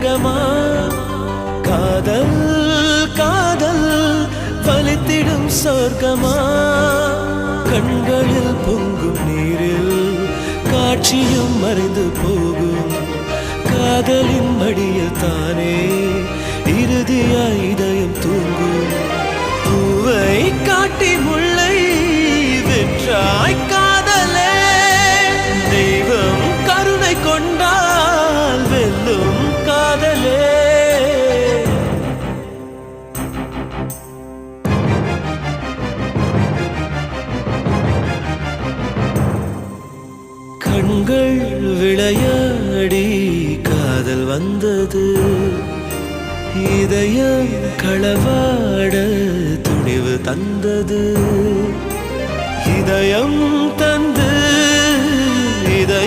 நரகமா காதல் காதல் வலித்திடும் சொர்க்கமா கண்களில் பொங்கும் நீரில் காட்சியும் மறைந்து போகும் காதலின் மடியில் தானே இறுதியாய் இதயம் தூங்கும் பூவை காட்டி முல்லை வெற்றாய் காதலே தெய்வம் கருணை கொண்டால் வெல்லும் காதலே கண்கள் விளையாடி காதல் வந்தது இதயம் களவாட துணிவு தந்தது இதயம் தந்து இதயம்